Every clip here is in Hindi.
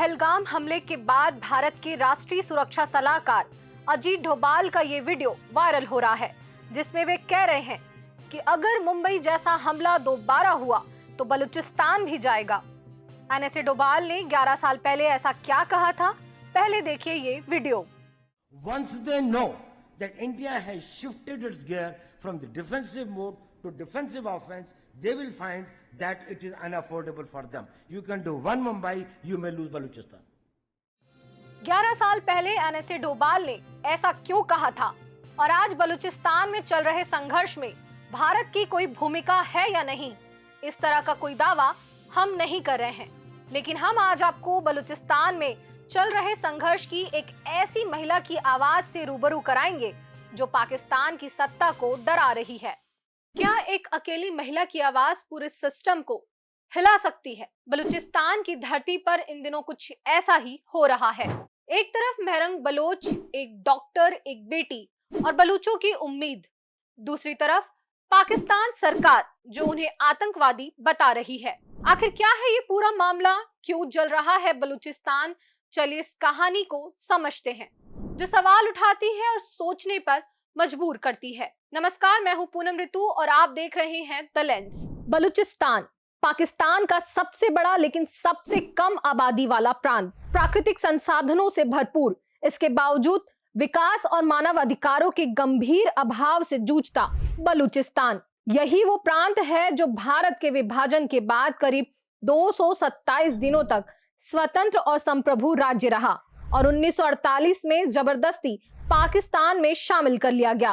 पहलगाम हमले के बाद भारत के राष्ट्रीय सुरक्षा सलाहकार अजीत डोभाल का ये वीडियो वायरल हो रहा है, जिसमें वे कह रहे हैं कि अगर मुंबई जैसा हमला दोबारा हुआ तो बलूचिस्तान भी जाएगा। एनएसए डोभाल ने 11 साल पहले ऐसा क्या कहा था, पहले देखिए ये video. Once they know that India has shifted its gear from the defensive mode to defensive offense, they will find that it is unaffordable for them. You can do one Mumbai, you may lose Balochistan. 11 साल पहले एनएसए डोभाल ने ऐसा क्यों कहा था और आज बलूचिस्तान में चल रहे संघर्ष में भारत की कोई भूमिका है या नहीं, इस तरह का कोई दावा हम नहीं कर रहे हैं। लेकिन हम आज आपको बलूचिस्तान में चल रहे संघर्ष की एक ऐसी महिला की आवाज से रूबरू कराएंगे जो पाकिस्तान की सत्ता को डरा रही है। क्या एक अकेली महिला की आवाज पूरे सिस्टम को हिला सकती है? बलूचिस्तान की धरती पर इन दिनों कुछ ऐसा ही हो रहा है। एक तरफ मेहरंग बलोच, एक डॉक्टर, एक बेटी और बलूचों की उम्मीद, दूसरी तरफ पाकिस्तान सरकार जो उन्हें आतंकवादी बता रही है। आखिर क्या है ये पूरा मामला, क्यों जल रहा है बलूचिस्तान? चलिए इस कहानी को समझते हैं, जो सवाल उठाती है और सोचने पर मजबूर करती है। नमस्कार, मैं हूं पूनम ऋतु और आप देख रहे हैं द लेंस। बलूचिस्तान पाकिस्तान का सबसे बड़ा लेकिन सबसे कम आबादी वाला प्रांत, प्राकृतिक संसाधनों से भरपूर, इसके बावजूद विकास और मानव अधिकारों के गंभीर अभाव से जूझता बलूचिस्तान, यही वो प्रांत है जो भारत के विभाजन के बाद करीब 227 दिनों तक स्वतंत्र और संप्रभु राज्य रहा और 1948 में जबरदस्ती पाकिस्तान में शामिल कर लिया गया।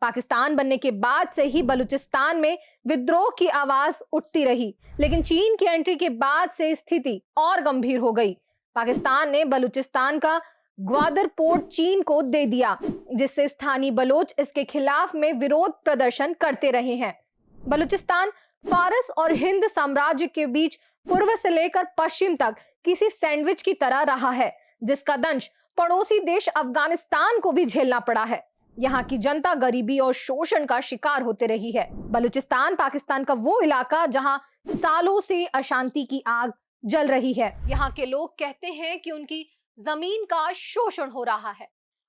पाकिस्तान बनने के बाद से ही बलूचिस्तान में विद्रोह की आवाज उठती रही, लेकिन चीन की एंट्री के बाद से स्थिति और गंभीर हो गई। पाकिस्तान ने बलूचिस्तान का ग्वादर पोर्ट चीन को दे दिया, जिससे स्थानीय बलोच इसके खिलाफ में विरोध प्रदर्शन करते रहे हैं। बलूचिस्तान फारस और हिंद साम्राज्य के बीच पूर्व से लेकर पश्चिम तक किसी सैंडविच की तरह रहा है, जिसका दंश पड़ोसी देश अफगानिस्तान को भी झेलना पड़ा है। यहाँ की जनता गरीबी और शोषण का शिकार होते रही है। बलूचिस्तान पाकिस्तान का वो इलाका जहाँ सालों से अशांति की आग जल रही है। यहाँ के लोग कहते हैं कि उनकी जमीन का शोषण हो रहा है,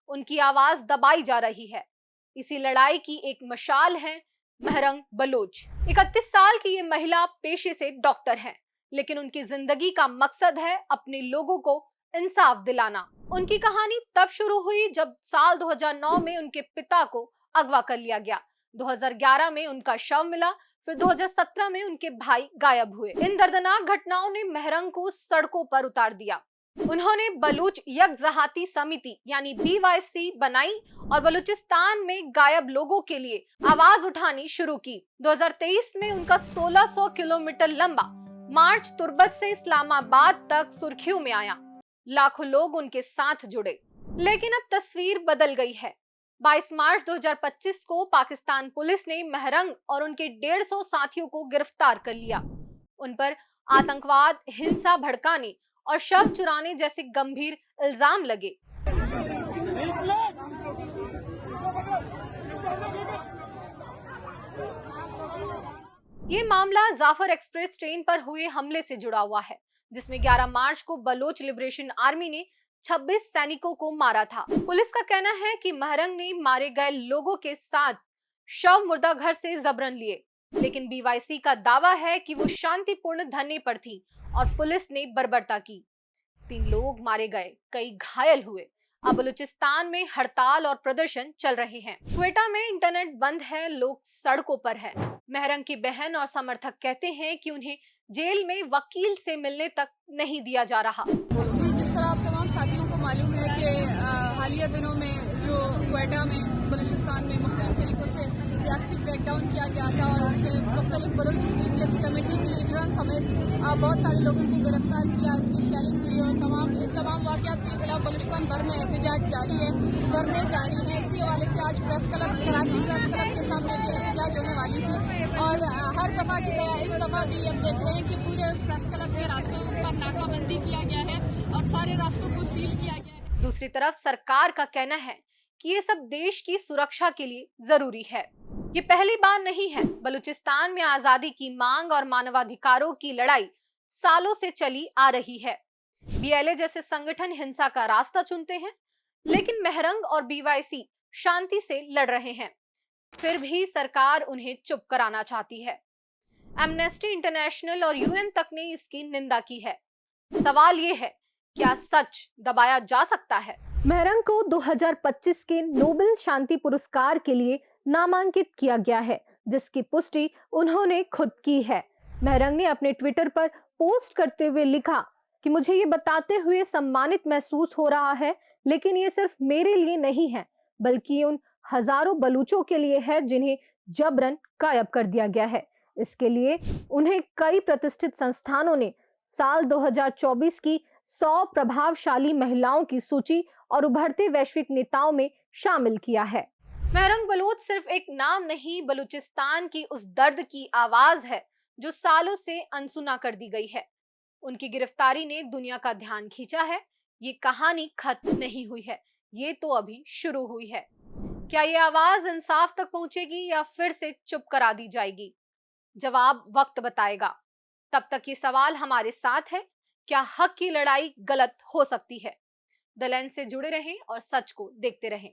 उनकी आवाज दबाई जा रही है। इसी लड़ाई की एक मशाल है मेहरंग बलोच। 31 साल की ये महिला पेशे से डॉक्टर है, लेकिन उनकी जिंदगी का मकसद है अपने लोगों को इंसाफ दिलाना। उनकी कहानी तब शुरू हुई जब साल 2009 में उनके पिता को अगवा कर लिया गया। 2011 में उनका शव मिला, फिर 2017 में उनके भाई गायब हुए। इन दर्दनाक घटनाओं ने मेहरंग को सड़कों पर उतार दिया। उन्होंने बलूच यकजहाती समिति यानी BYC बनाई और बलूचिस्तान में गायब लोगों के लिए आवाज उठानी शुरू की। 2023 में उनका 1600 किलोमीटर लंबा मार्च तुर्बत से इस्लामाबाद तक सुर्खियों में आया। लाखों लोग उनके साथ जुड़े, लेकिन अब तस्वीर बदल गई है। 22 मार्च 2025 को पाकिस्तान पुलिस ने मेहरंग और उनके 150 साथियों को गिरफ्तार कर लिया। उन पर आतंकवाद, हिंसा भड़काने और शव चुराने जैसे गंभीर इल्जाम लगे। ये मामला जाफर एक्सप्रेस ट्रेन पर हुए हमले से जुड़ा हुआ है, जिसमें 11 मार्च को बलोच लिबरेशन आर्मी ने 26 सैनिकों को मारा था। पुलिस का कहना है कि मेहरंग ने मारे गए लोगों के साथ शव मुर्दा घर से जबरन लिए, लेकिन BYC का दावा है कि वो शांतिपूर्ण धरने पर थी और पुलिस ने बर्बरता की। 3 लोग मारे गए, कई घायल हुए। अब बलूचिस्तान में हड़ताल और प्रदर्शन चल रहे हैं। क्वेटा में इंटरनेट बंद है, लोग सड़कों पर हैं। मेहरंग की बहन और समर्थक कहते हैं कि उन्हें जेल में वकील से मिलने तक नहीं दिया जा रहा। जी, जिस तरह आप तमाम साथियों को मालूम है कि हालिया दिनों में जो क्वेटा में बलूचिस्तान में मुख्तलिफ तरीकों से रियासती क्रैकडाउन किया गया था और इसमें मुख्तलिफ बलोच यकजहती कमेटी की लीडरान समेत बहुत सारे लोगों को गिरफ्तार किया, इसमें शेलिंग हुई और तमाम वाक़यात के खिलाफ बलूचिस्तान भर में एहतजाज जारी है, धरने जारी है। इसी हवाले से आज press club, Karachi press club के सामने भी एहतजाज होने वाली थी और हर दफ़ा की तरह इस दफ़ा भी हम देख रहे हैं कि पूरे प्रेस क्लब के रास्तों पर नाकाबंदी किया गया है और सारे रास्तों को सील किया गया है। दूसरी तरफ सरकार का कहना है कि ये सब देश की सुरक्षा के लिए जरूरी है। ये पहली बार नहीं है। बलूचिस्तान में आजादी की मांग और मानवाधिकारों की लड़ाई सालों से चली आ रही है। बीएलए जैसे संगठन हिंसा का रास्ता चुनते हैं, लेकिन मेहरंग और बीवाईसी शांति से लड़ रहे हैं, फिर भी सरकार उन्हें चुप कराना चाहती है। एमनेस्टी इंटरनेशनल और यूएन तक ने इसकी निंदा की है। सवाल ये है, क्या सच दबाया जा सकता है? मेहरंग को 2025 के नोबेल शांति पुरस्कार के लिए नामांकित किया गया है, जिसकी पुष्टि उन्होंने खुद की है। मेहरंग ने अपने ट्विटर पर पोस्ट करते हुए लिखा कि मुझे ये बताते हुए सम्मानित महसूस हो रहा है, लेकिन ये सिर्फ मेरे लिए नहीं है, बल्कि उन हजारों बलूचों के लिए है जिन्हें जबरन गायब कर दिया गया है। इसके लिए उन्हें कई प्रतिष्ठित संस्थानों ने साल 2024 की 100 प्रभावशाली महिलाओं की सूची और उभरते वैश्विक नेताओं में शामिल किया है। मेहरंग बलूच सिर्फ एक नाम नहीं, बलूचिस्तान की उस दर्द की आवाज है जो सालों से अनसुना कर दी गई है। उनकी गिरफ्तारी ने दुनिया का ध्यान खींचा है। ये कहानी खत्म नहीं हुई है, ये तो अभी शुरू हुई है। क्या ये आवाज इंसाफ तक पहुंचेगी या फिर से चुप करा दी जाएगी? जवाब वक्त बताएगा। तब तक ये सवाल हमारे साथ है, क्या हक की लड़ाई गलत हो सकती है? द लेंस से जुड़े रहें और सच को देखते रहें।